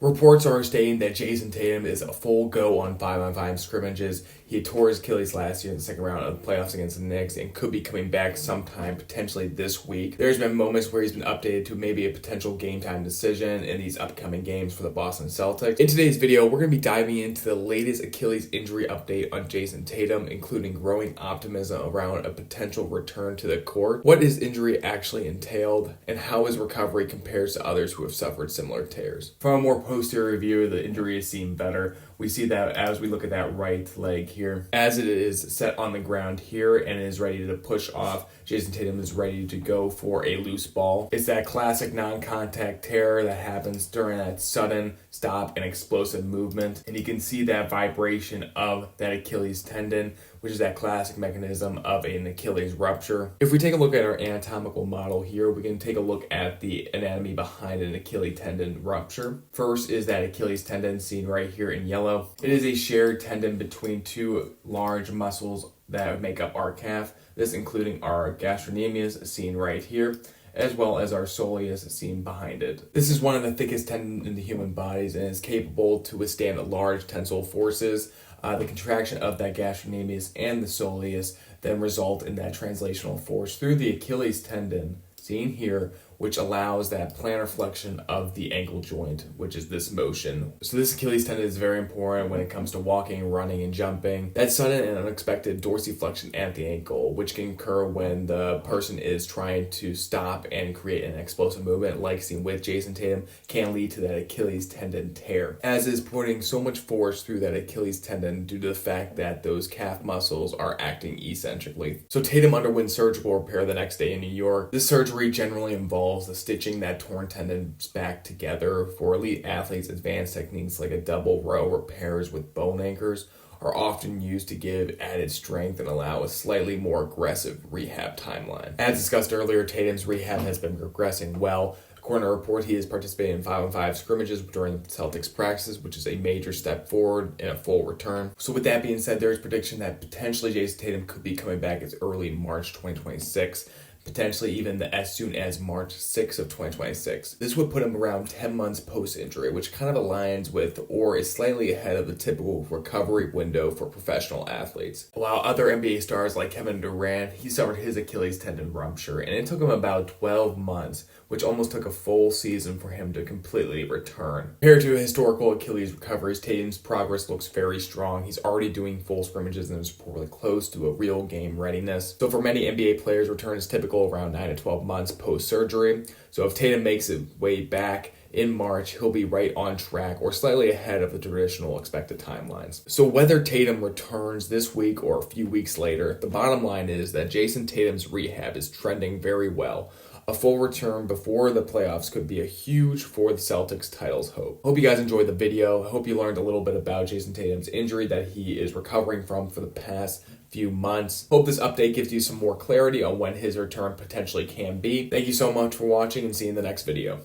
Reports are stating that Jayson Tatum is a full go on 5-on-5 scrimmages. He tore his Achilles last year in the second round of the playoffs against the Knicks and could be coming back sometime, potentially this week. There's been moments where he's been updated to maybe a potential game time decision in these upcoming games for the Boston Celtics. In today's video, we're going to be diving into the latest Achilles injury update on Jayson Tatum, including growing optimism around a potential return to the court, what his injury actually entailed, and how his recovery compares to others who have suffered similar tears. From a more posterior view, the injury is seen better. We see that as we look at that right leg here, as it is set on the ground here and is ready to push off. Jayson Tatum is ready to go for a loose ball. It's that classic non-contact tear that happens during that sudden stop and explosive movement. And you can see that vibration of that Achilles tendon, which is that classic mechanism of an Achilles rupture. If we take a look at our anatomical model here, we can take a look at the anatomy behind an Achilles tendon rupture. First is that Achilles tendon seen right here in yellow. It is a shared tendon between two large muscles that make up our calf, this including our gastrocnemius seen right here, as well as our soleus seen behind it. This is one of the thickest tendons in the human bodies and is capable to withstand large tensile forces. The contraction of that gastrocnemius and the soleus then result in that translational force through the Achilles tendon seen here, which allows that plantar flexion of the ankle joint, which is this motion. So this Achilles tendon is very important when it comes to walking, running, and jumping. That sudden and unexpected dorsiflexion at the ankle, which can occur when the person is trying to stop and create an explosive movement, like seen with Jayson Tatum, can lead to that Achilles tendon tear, as is putting so much force through that Achilles tendon due to the fact that those calf muscles are acting eccentrically. So Tatum underwent surgical repair the next day in New York. This surgery generally involves the stitching that torn tendons back together. For elite athletes, advanced techniques like a double row repairs with bone anchors are often used to give added strength and allow a slightly more aggressive rehab timeline. As discussed earlier, Tatum's rehab has been progressing well. According to a report, he is participating in 5-on-5 scrimmages during the Celtics practices, which is a major step forward and a full return. So with that being said, there is prediction that potentially Jayson Tatum could be coming back as early March 2026. Potentially even as soon as March 6th of 2026. This would put him around 10 months post-injury, which kind of aligns with or is slightly ahead of the typical recovery window for professional athletes. While other NBA stars like Kevin Durant, he suffered his Achilles tendon rupture, and it took him about 12 months, which almost took a full season for him to completely return. Compared to historical Achilles recoveries, Tatum's progress looks very strong. He's already doing full scrimmages and is reportedly close to a real game readiness. So for many NBA players, return is typical around 9 to 12 months post-surgery. So if Tatum makes it way back in March, he'll be right on track or slightly ahead of the traditional expected timelines. So whether Tatum returns this week or a few weeks later, the bottom line is that Jayson Tatum's rehab is trending very well. A full return before the playoffs could be a huge for the Celtics title's hope. Hope you guys enjoyed the video. I hope you learned a little bit about Jayson Tatum's injury that he is recovering from for the past few months. Hope this update gives you some more clarity on when his return potentially can be. Thank you so much for watching and see you in the next video.